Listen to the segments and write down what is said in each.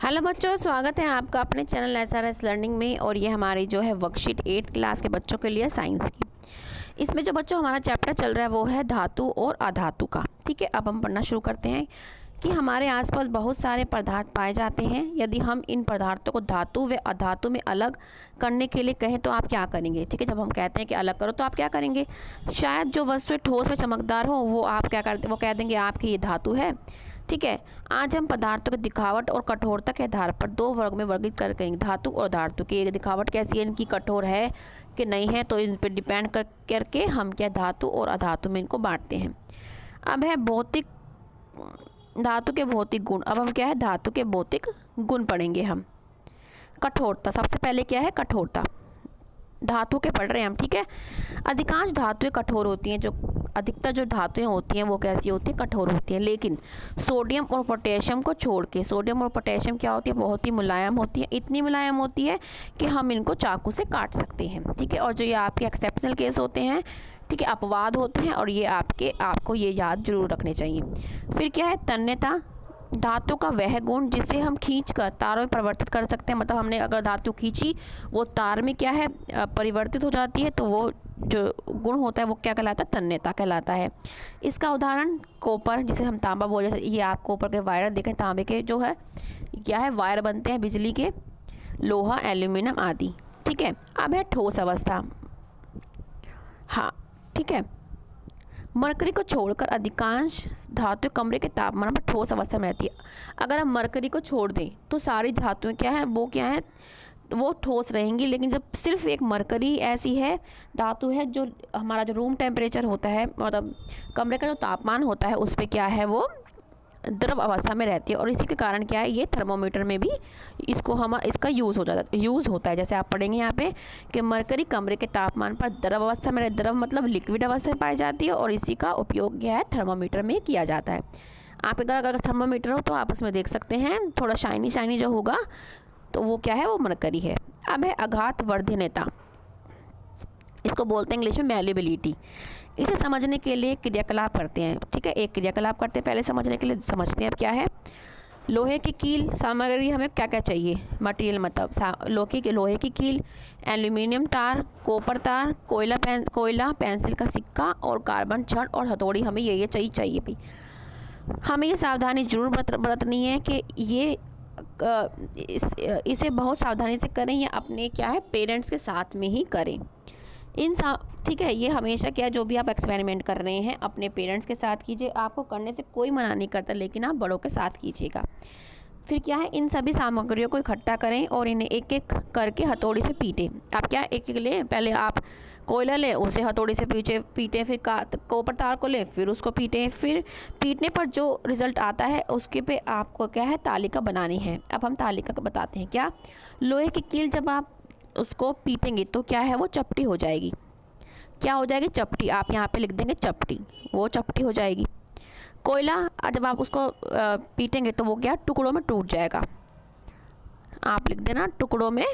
Hello बच्चों, स्वागत है आपका अपने चैनल SRS लर्निंग में। और ये हमारी जो है वर्कशीट 8th क्लास के बच्चों के लिए साइंस की। इसमें जो बच्चों हमारा चैप्टर चल रहा है वो है धातु और अधातु का। ठीक है, अब हम पढ़ना शुरू करते हैं कि हमारे आसपास बहुत सारे पदार्थ पाए जाते हैं। यदि हम इन पदार्थों को धातु व अधातु में अलग करने के लिए कहें तो आप क्या करेंगे। ठीक है, जब हम कहते हैं कि अलग करो तो आप क्या करेंगे। शायद जो वस्तुएं ठोस व चमकदार हो वो आप क्या करते, वो कह देंगे आपकी ये धातु है। ठीक है, आज हम पदार्थों की दिखावट और कठोरता के आधार पर दो वर्ग में वर्गीकृत करेंगे, धातु और धातु की। दिखावट कैसी है, इनकी कठोर है कि नहीं है, तो इन पर डिपेंड करके हम क्या धातु और अधातु में इनको बांटते हैं। अब है भौतिक धातु के भौतिक गुण। अब हम क्या है धातु के भौतिक गुण पढ़ेंगे हम। कठोरता, सबसे पहले क्या है कठोरता, धातु के पढ़ रहे हैं हम। ठीक है, अधिकांश धातुएं कठोर होती हैं। जो अधिकतर जो धातुएं होती हैं वो कैसी होती हैं, कठोर होती हैं। लेकिन सोडियम और पोटेशियम को छोड़ के, सोडियम और पोटेशियम क्या होती है, बहुत ही मुलायम होती है। इतनी मुलायम होती है कि हम इनको चाकू से काट सकते हैं। ठीक है, और जो ये आपके एक्सेप्शनल केस होते हैं, ठीक है, अपवाद होते हैं, और ये आपको ये याद जरूर रखने चाहिए। फिर क्या है तन्यता, धातु का वह गुण जिसे हम खींचकर तारों में परिवर्तित कर सकते हैं। मतलब हमने अगर धातु खींची वो तार में क्या है परिवर्तित हो जाती है, तो वो जो गुण होता है वो क्या कहलाता है, तन्यता कहलाता है। इसका उदाहरण कॉपर, जिसे हम तांबा बोल, जैसे ये आप कॉपर के वायर देखें, तांबे के जो है क्या है वायर बनते हैं बिजली के, लोहा, एल्यूमिनियम आदि। ठीक है, अब है ठोस अवस्था। हाँ ठीक है, मरकरी को छोड़कर अधिकांश धातु कमरे के तापमान पर ठोस अवस्था में रहती है। अगर हम मरकरी को छोड़ दें तो सारी धातुएं क्या है वो ठोस रहेंगी। लेकिन जब सिर्फ एक मरकरी ऐसी है धातु है जो हमारा जो रूम टेम्परेचर होता है, मतलब कमरे का जो तापमान होता है उस पर क्या है वो द्रव अवस्था में रहती है। और इसी के कारण क्या है ये थर्मोमीटर में भी इसका यूज़ होता है। जैसे आप पढ़ेंगे यहाँ पे कि मरकरी कमरे के तापमान पर द्रव अवस्था में, द्रव मतलब लिक्विड अवस्था में पाई जाती है, और इसी का उपयोग क्या है थर्मोमीटर में किया जाता है। आप अगर थर्मोमीटर हो तो आप उसमें देख सकते हैं, थोड़ा शाइनी जो होगा तो वो क्या है वो मरकरी है। अब है आघात वर्धनीयता, इसको बोलते हैं इंग्लिश में मैल्येबिलिटी। इसे समझने के लिए क्रियाकलाप करते हैं। ठीक है, एक क्रियाकलाप करते हैं पहले समझने के लिए, समझते हैं अब क्या है। लोहे की कील सामग्री, हमें क्या क्या चाहिए मटेरियल, मतलब लोहे की कील, एल्यूमिनियम तार, कॉपर तार, कोयला, पेंसिल का सिक्का और कार्बन छड़ और हथौड़ी, हमें ये चाहिए भाई। हमें ये सावधानी जरूर बरतनी है कि ये इसे बहुत सावधानी से करें, या अपने क्या है पेरेंट्स के साथ में ही करें। ठीक है, ये हमेशा क्या जो भी आप एक्सपेरिमेंट कर रहे हैं अपने पेरेंट्स के साथ कीजिए। आपको करने से कोई मना नहीं करता, लेकिन आप बड़ों के साथ कीजिएगा। फिर क्या है इन सभी सामग्रियों को इकट्ठा करें और इन्हें एक एक करके हथौड़ी से पीटें। आप क्या एक लें, पहले आप कोयला लें, उसे हथौड़ी से पीटें, फिर कॉपर तार को लें, फिर उसको पीटें। फिर पीटने पर जो रिज़ल्ट आता है उसके पे आपको क्या है तालिका बनानी है। अब हम तालिका बताते हैं। क्या लोहे की कील जब आप उसको पीटेंगे तो क्या है वो चपटी हो जाएगी। क्या हो जाएगी, चपटी। आप यहाँ पे लिख देंगे चपटी, वो चपटी हो जाएगी। कोयला जब आप उसको पीटेंगे तो वो क्या टुकड़ों में टूट जाएगा। आप लिख देना टुकड़ों में,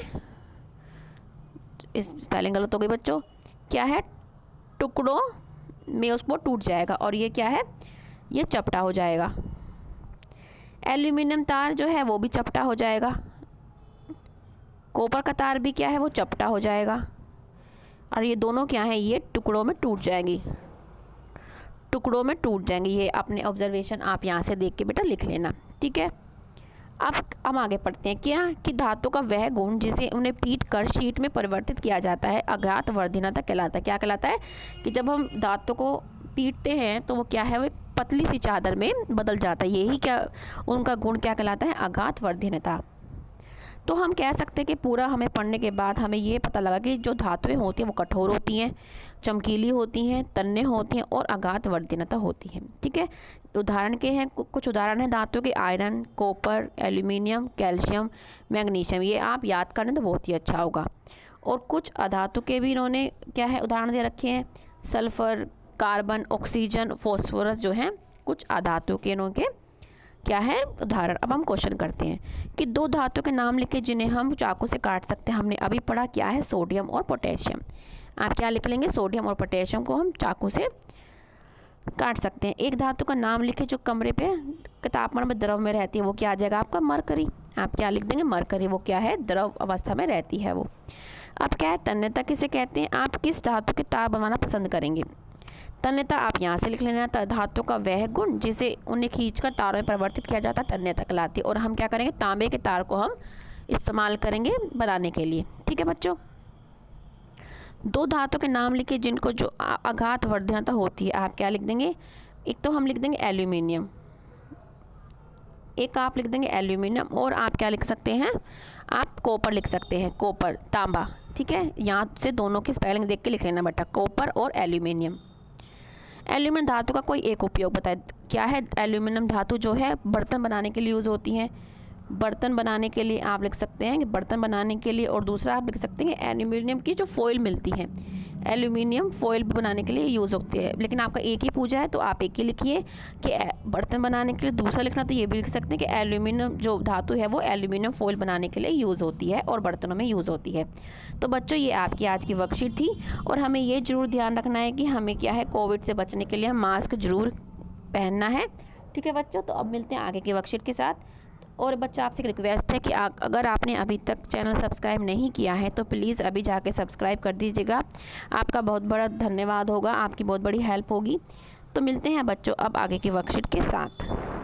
इस स्पेलिंग गलत हो गई बच्चों। क्या है टुकड़ों में उसको टूट जाएगा, और ये क्या है ये चपटा हो जाएगा। एल्यूमिनियम तार जो है वो भी चपटा हो जाएगा। कॉपर का तार भी क्या है वो चपटा हो जाएगा, और ये दोनों क्या हैं ये टुकड़ों में टूट जाएंगी, टुकड़ों में टूट जाएंगे। ये अपने ऑब्जर्वेशन आप यहाँ से देख के बेटा लिख लेना। ठीक है, अब हम आगे पढ़ते हैं। क्या कि धातु का वह गुण जिसे उन्हें पीट कर शीट में परिवर्तित किया जाता है आघात वर्धनीयता कहलाता है। क्या कहलाता है कि जब हम धातु को पीटते हैं तो वो क्या है वो एक पतली सी चादर में बदल जाता है। यही क्या उनका गुण क्या कहलाता है, आघात वर्धनीयता। तो हम कह सकते हैं कि पूरा हमें पढ़ने के बाद हमें ये पता लगा कि जो धातुएं होती हैं वो कठोर होती हैं, चमकीली होती हैं, तन्य होती हैं और आघात वर्धनीयता होती हैं। ठीक है, उदाहरण के हैं कुछ उदाहरण हैं धातु के, iron, copper, aluminium, calcium, magnesium. ये आप याद करें तो बहुत ही अच्छा होगा। और कुछ अधातु के भी इन्होंने क्या है उदाहरण दे रखे हैं, सल्फर, कार्बन, ऑक्सीजन, फॉस्फोरस जो हैं कुछ अधातु के इनके क्या है उदाहरण। अब हम क्वेश्चन करते हैं कि दो धातु के नाम लिखे जिन्हें हम चाकू से काट सकते हैं। हमने अभी पढ़ा क्या है सोडियम और पोटेशियम। आप क्या लिख लेंगे, सोडियम और पोटेशियम को हम चाकू से काट सकते हैं। एक धातु का नाम लिखे जो कमरे पे के तापमान में द्रव में रहती है, वो क्या आ जाएगा आपका मरकरी। आप क्या लिख देंगे, मरकरी। वो क्या है, द्रव अवस्था में रहती है वो। अब क्या है, तन्यता किसे कहते हैं, आप किस धातु के तार बनवाना पसंद करेंगे। तन्यता आप यहाँ से लिख लेना, धातु का वह गुण जिसे उन्हें खींचकर तारों में परिवर्तित किया जाता है तन्यता कहलाती है। और हम क्या करेंगे, तांबे के तार को हम इस्तेमाल करेंगे बनाने के लिए। ठीक है बच्चों, दो धातु के नाम लिखिए जिनको जो आघात वर्धनता होती है। आप क्या लिख देंगे, एक तो हम लिख देंगे एल्यूमिनियम, एक आप लिख देंगे एल्यूमिनियम, और आप क्या लिख सकते हैं, आप कॉपर लिख सकते हैं, कॉपर, तांबा। ठीक है, यहाँ से दोनों की स्पेलिंग देख के लिख लेना बेटा, कॉपर और एल्यूमिनियम। एल्यूमिनियम धातु का कोई एक उपयोग बताए, क्या है, एल्यूमिनियम धातु जो है बर्तन बनाने के लिए यूज़ होती है। बर्तन बनाने के लिए आप लिख सकते हैं कि बर्तन बनाने के लिए, और दूसरा आप लिख सकते हैं एल्यूमिनियम की जो फॉइल मिलती है, एल्यूमिनियम फॉइल बनाने के लिए यूज़ होती है। लेकिन आपका एक ही पूजा है तो आप एक ही लिखिए कि बर्तन बनाने के लिए। दूसरा लिखना तो ये भी लिख सकते हैं कि एल्यूमिनियम जो धातु है वो एल्यूमिनियम फॉइल बनाने के लिए यूज़ होती है और बर्तनों में यूज़ होती है। तो बच्चों ये आपकी आज की वर्कशीट थी, और हमें ये ज़रूर ध्यान रखना है कि हमें क्या है, कोविड से बचने के लिए मास्क ज़रूर पहनना है। ठीक है बच्चों, तो अब मिलते हैं आगे की वर्कशीट के साथ। और बच्चा आपसे एक रिक्वेस्ट है कि अगर आपने अभी तक चैनल सब्सक्राइब नहीं किया है तो प्लीज़ अभी जाके सब्सक्राइब कर दीजिएगा। आपका बहुत बड़ा धन्यवाद होगा, आपकी बहुत बड़ी हेल्प होगी। तो मिलते हैं बच्चों अब आगे की वर्कशीट के साथ।